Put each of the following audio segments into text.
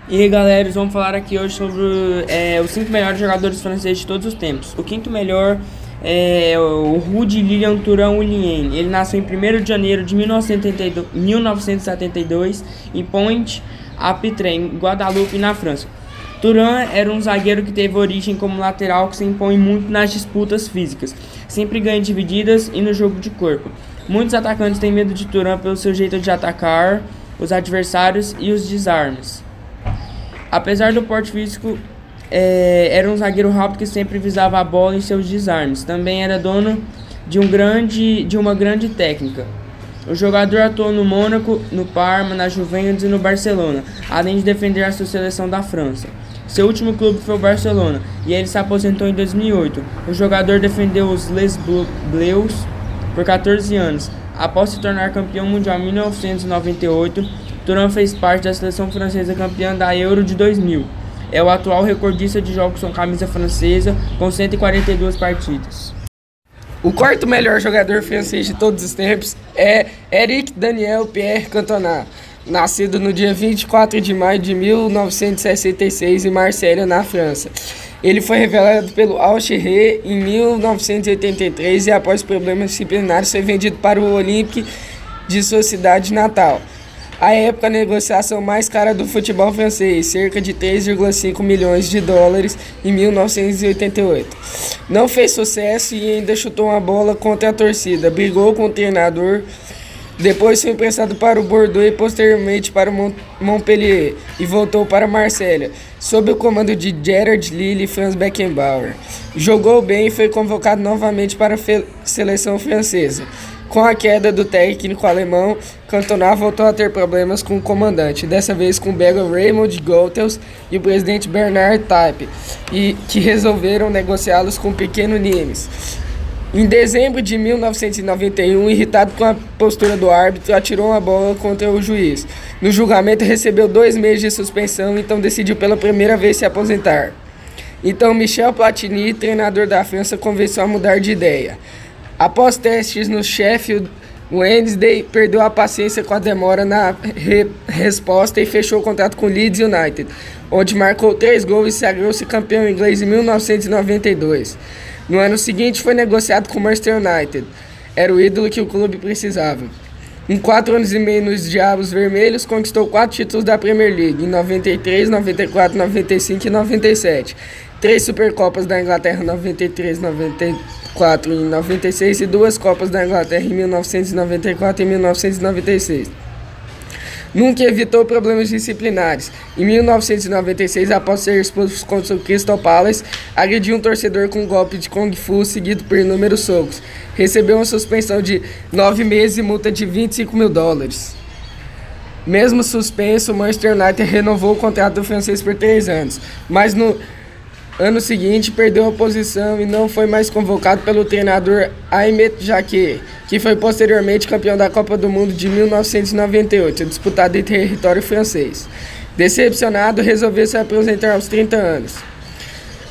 E aí galera, vamos falar aqui hoje sobre os 5 melhores jogadores franceses de todos os tempos. O quinto melhor é o Rudy Lilian Thuram Ulliens. Ele nasceu em 1º de janeiro de 1972 em Pointe-à-Pitre, em Guadeloupe, na França. Thuram era um zagueiro que teve origem como lateral, que se impõe muito nas disputas físicas, sempre ganha divididas e no jogo de corpo. Muitos atacantes têm medo de Thuram pelo seu jeito de atacar os adversários e os desarmes. Apesar do porte físico, era um zagueiro rápido que sempre visava a bola em seus desarmes. Também era dono de uma grande técnica. O jogador atuou no Mônaco, no Parma, na Juventus e no Barcelona, além de defender a sua seleção da França. Seu último clube foi o Barcelona, e ele se aposentou em 2008. O jogador defendeu os Les Bleus por 14 anos. Após se tornar campeão mundial em 1998, Thuram fez parte da seleção francesa campeã da Euro de 2000. É o atual recordista de jogos com camisa francesa, com 142 partidas. O quarto melhor jogador francês de todos os tempos é Eric Daniel Pierre Cantona, nascido no dia 24 de maio de 1966 em Marselha, na França. Ele foi revelado pelo Al Shehri em 1983 e, após problemas disciplinares, foi vendido para o Olympique de sua cidade natal. À época, a negociação mais cara do futebol francês, cerca de 3,5 milhões de dólares em 1988. Não fez sucesso e ainda chutou uma bola contra a torcida, brigou com o treinador, depois foi emprestado para o Bordeaux e posteriormente para o Montpellier e voltou para Marselha, sob o comando de Gerard Lille e Franz Beckenbauer. Jogou bem e foi convocado novamente para a seleção francesa. Com a queda do técnico alemão, Cantona voltou a ter problemas com o comandante, dessa vez com o belga Raymond Goethals e o presidente Bernard Tapie, que resolveram negociá-los com o pequeno Nimes. Em dezembro de 1991, irritado com a postura do árbitro, atirou uma bola contra o juiz. No julgamento, recebeu 2 meses de suspensão, então decidiu pela primeira vez se aposentar. Então Michel Platini, treinador da França, convenceu a mudar de ideia. Após testes no Sheffield Wednesday, perdeu a paciência com a demora na resposta e fechou o contrato com o Leeds United, onde marcou 3 gols e sagrou-se campeão inglês em 1992. No ano seguinte, foi negociado com o Manchester United. Era o ídolo que o clube precisava. Em 4 anos e meio nos Diabos Vermelhos, conquistou 4 títulos da Premier League, em 93, 94, 95 e 97. 3 Supercopas da Inglaterra, 93, 94 e 96, e 2 Copas da Inglaterra em 1994 e 1996. Nunca evitou problemas disciplinares. Em 1996, após ser expulso contra o Crystal Palace, agrediu um torcedor com um golpe de Kung Fu seguido por inúmeros socos. Recebeu uma suspensão de 9 meses e multa de 25 mil dólares. Mesmo suspenso, o Manchester United renovou o contrato do francês por 3 anos, mas no ano seguinte perdeu a posição e não foi mais convocado pelo treinador Ahmed Jacquet, que foi posteriormente campeão da Copa do Mundo de 1998, disputada em território francês. Decepcionado, resolveu se aposentar aos 30 anos.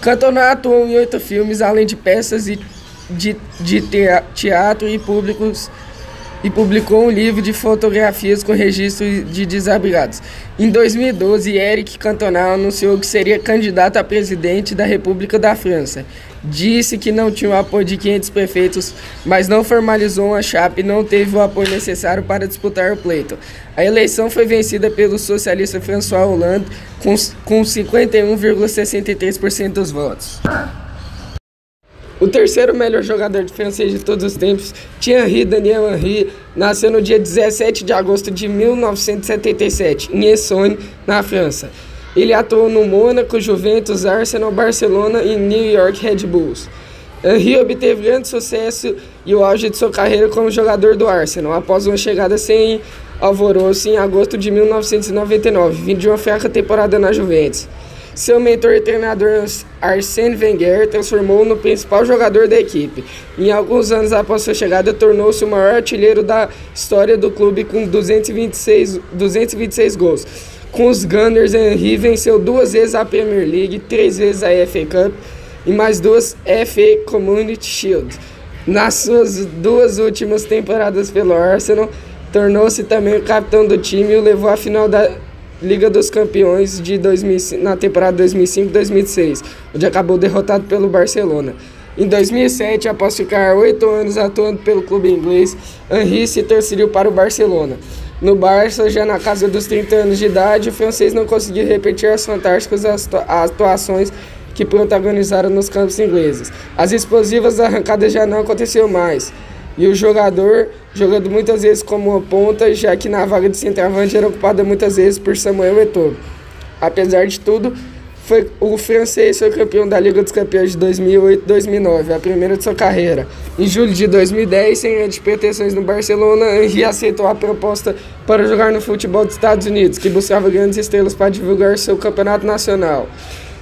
Cantona atuou em 8 filmes, além de peças de teatro e publicou um livro de fotografias com registro de desabrigados. Em 2012, Eric Cantona anunciou que seria candidato a presidente da República da França. Disse que não tinha o apoio de 500 prefeitos, mas não formalizou uma chapa e não teve o apoio necessário para disputar o pleito. A eleição foi vencida pelo socialista François Hollande com 51,63% dos votos. O terceiro melhor jogador francês de todos os tempos, Thierry Daniel Henry, nasceu no dia 17 de agosto de 1977, em Essonne, na França. Ele atuou no Mônaco, Juventus, Arsenal, Barcelona e New York Red Bulls. Henry obteve grande sucesso e o auge de sua carreira como jogador do Arsenal, após uma chegada sem alvoroço em agosto de 1999, vindo de uma fraca temporada na Juventus. Seu mentor e treinador Arsène Wenger transformou-o no principal jogador da equipe. Em alguns anos após sua chegada, tornou-se o maior artilheiro da história do clube com 226 gols. Com os Gunners, Henry venceu 2 vezes a Premier League, 3 vezes a FA Cup e mais 2 FA Community Shield. Nas suas 2 últimas temporadas pelo Arsenal, tornou-se também o capitão do time e o levou à final Liga dos Campeões de 2005, na temporada 2005-2006, onde acabou derrotado pelo Barcelona. Em 2007, após ficar 8 anos atuando pelo clube inglês, Henry se transferiu para o Barcelona. No Barça, já na casa dos 30 anos de idade, o francês não conseguiu repetir as fantásticas atuações que protagonizaram nos campos ingleses. As explosivas arrancadas já não aconteciam mais. E o jogador, jogando muitas vezes como uma ponta, já que na vaga de centroavante era ocupada muitas vezes por Samuel Eto'o. Apesar de tudo, o francês foi campeão da Liga dos Campeões de 2008-2009, a primeira de sua carreira. Em julho de 2010, sem grandes pretensões no Barcelona, Henry aceitou a proposta para jogar no futebol dos Estados Unidos, que buscava grandes estrelas para divulgar seu campeonato nacional.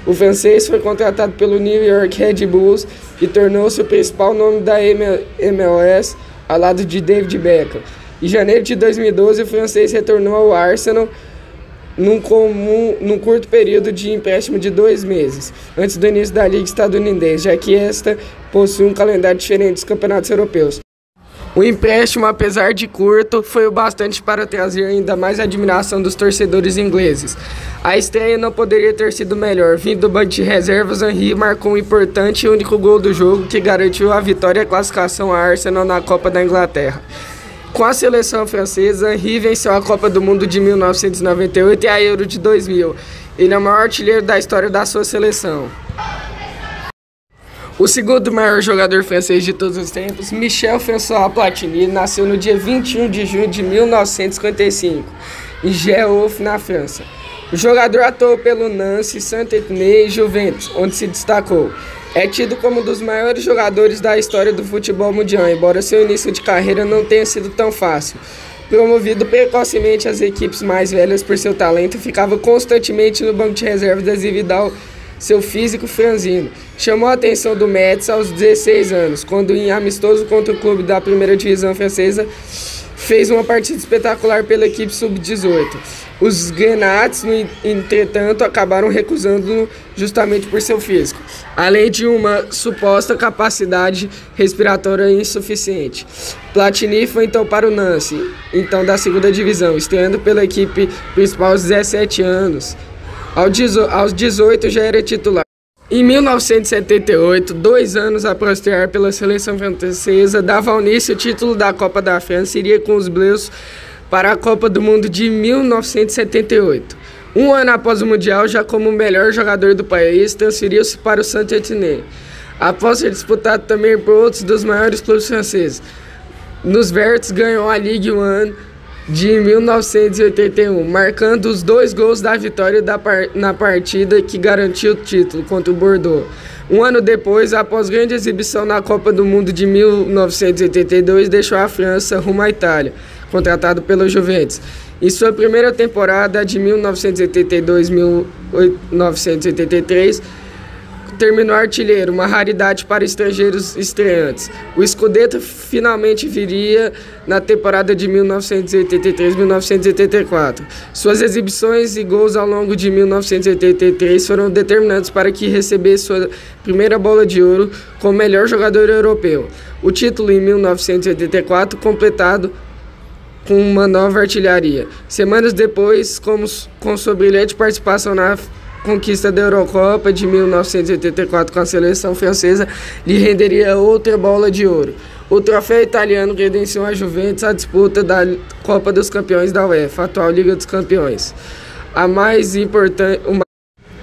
O francês foi contratado pelo New York Red Bulls e tornou-se o principal nome da MLS, ao lado de David Beckham. Em janeiro de 2012, o francês retornou ao Arsenal num curto período de empréstimo de 2 meses, antes do início da Liga Estadunidense, já que esta possui um calendário diferente dos campeonatos europeus. O empréstimo, apesar de curto, foi o bastante para trazer ainda mais admiração dos torcedores ingleses. A estreia não poderia ter sido melhor. Vindo do banco de reservas, Henry marcou um importante e único gol do jogo que garantiu a vitória e a classificação a Arsenal na Copa da Inglaterra. Com a seleção francesa, Henry venceu a Copa do Mundo de 1998 e a Euro de 2000. Ele é o maior artilheiro da história da sua seleção. O segundo maior jogador francês de todos os tempos, Michel-François Platini, nasceu no dia 21 de junho de 1955, em Géoff, na França. O jogador atuou pelo Nancy, Saint-Étienne e Juventus, onde se destacou. É tido como um dos maiores jogadores da história do futebol mundial, embora seu início de carreira não tenha sido tão fácil. Promovido precocemente às equipes mais velhas por seu talento, ficava constantemente no banco de reservas devido ao seu físico franzino. Chamou a atenção do Metz aos 16 anos, quando em amistoso contra o clube da primeira divisão francesa, fez uma partida espetacular pela equipe sub-18. Os Grenats, entretanto, acabaram recusando-o justamente por seu físico, além de uma suposta capacidade respiratória insuficiente. Platini foi então para o Nancy, então da segunda divisão, estreando pela equipe principal aos 17 anos. Aos 18 já era titular. Em 1978, 2 anos após estrear pela seleção francesa, dava ao início o título da Copa da França e iria com os Bleus para a Copa do Mundo de 1978. Um ano após o Mundial, já como o melhor jogador do país, transferiu-se para o Saint-Étienne, após ser disputado também por outros dos maiores clubes franceses. Nos Verts ganhou a Ligue 1 de 1981, marcando os 2 gols da vitória na partida que garantiu o título contra o Bordeaux. Um ano depois, após grande exibição na Copa do Mundo de 1982, deixou a França rumo à Itália, contratado pelo Juventus. Em sua primeira temporada de 1982-1983, terminou artilheiro, uma raridade para estrangeiros estreantes. O Scudetto finalmente viria na temporada de 1983-1984. Suas exibições e gols ao longo de 1983 foram determinantes para que recebesse sua primeira bola de ouro como melhor jogador europeu. O título em 1984 completado com uma nova artilharia. Semanas depois, com sua brilhante participação na conquista da Eurocopa de 1984 com a seleção francesa, lhe renderia outra bola de ouro. O troféu italiano credenciou a Juventus à disputa da Copa dos Campeões da UEFA, atual Liga dos Campeões.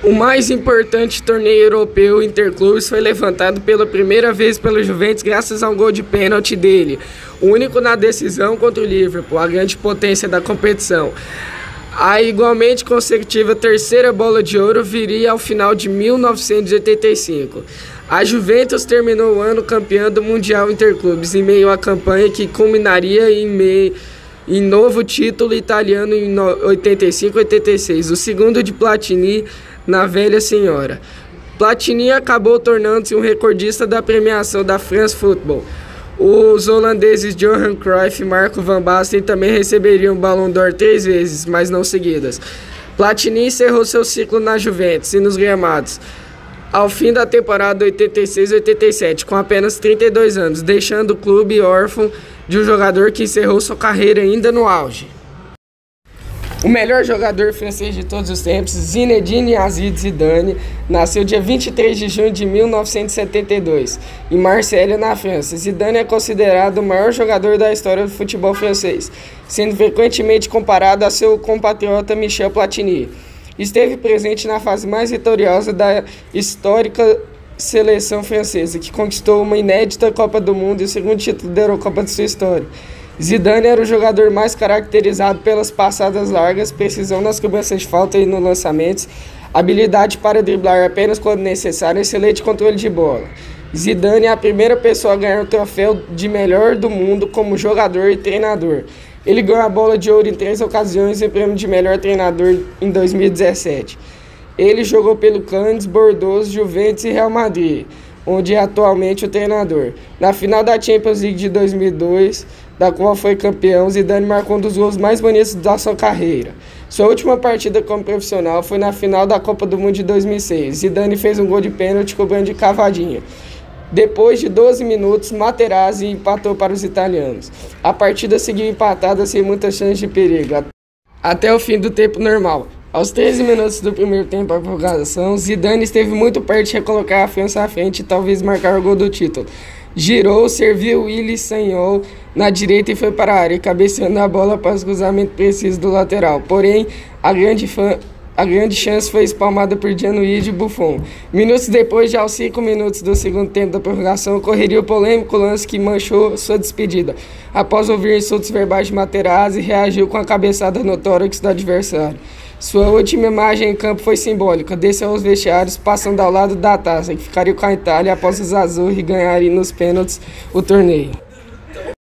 O mais importante torneio europeu interclubes foi levantado pela primeira vez pelo Juventus graças a um gol de pênalti dele, o único na decisão contra o Liverpool, a grande potência da competição. A igualmente consecutiva terceira bola de ouro viria ao final de 1985. A Juventus terminou o ano campeã do Mundial Interclubes, em meio à campanha que culminaria em novo título italiano em 85-86, o segundo de Platini na Velha Senhora. Platini acabou tornando-se um recordista da premiação da France Football. Os holandeses Johan Cruyff e Marco van Basten também receberiam o Ballon d'Or 3 vezes, mas não seguidas. Platini encerrou seu ciclo na Juventus e nos gramados ao fim da temporada 86-87, com apenas 32 anos, deixando o clube órfão de um jogador que encerrou sua carreira ainda no auge. O melhor jogador francês de todos os tempos, Zinedine Zidane, nasceu dia 23 de junho de 1972, em Marselha, na França. Zidane é considerado o maior jogador da história do futebol francês, sendo frequentemente comparado a seu compatriota Michel Platini. Esteve presente na fase mais vitoriosa da histórica seleção francesa, que conquistou uma inédita Copa do Mundo e o segundo título da Eurocopa de sua história. Zidane era o jogador mais caracterizado pelas passadas largas, precisão nas cobranças de falta e nos lançamentos, habilidade para driblar apenas quando necessário e excelente controle de bola. Zidane é a primeira pessoa a ganhar o troféu de melhor do mundo como jogador e treinador. Ele ganhou a bola de ouro em 3 ocasiões e o prêmio de melhor treinador em 2017. Ele jogou pelo Cannes, Bordeaux, Juventus e Real Madrid, onde é atualmente o treinador. Na final da Champions League de 2002, da qual foi campeão, Zidane marcou um dos gols mais bonitos da sua carreira. Sua última partida como profissional foi na final da Copa do Mundo de 2006. Zidane fez um gol de pênalti cobrando de cavadinha. Depois de 12 minutos, Materazzi empatou para os italianos. A partida seguiu empatada sem muitas chances de perigo, até o fim do tempo normal. Aos 13 minutos do primeiro tempo da prorrogação, Zidane esteve muito perto de recolocar a França à frente e talvez marcar o gol do título. Girou, serviu Willy Sagnol na direita e foi para a área, cabeceando a bola para o cruzamento preciso do lateral. Porém, a grande chance foi espalmada por Gianluigi Buffon. Minutos depois, já aos 5 minutos do segundo tempo da prorrogação, ocorreria o polêmico lance que manchou sua despedida. Após ouvir insultos verbais de Materazzi, reagiu com a cabeçada no tórax do adversário. Sua última imagem em campo foi simbólica. Desceu aos vestiários, passando ao lado da taça, que ficaria com a Itália após os Azzurri ganharem nos pênaltis o torneio.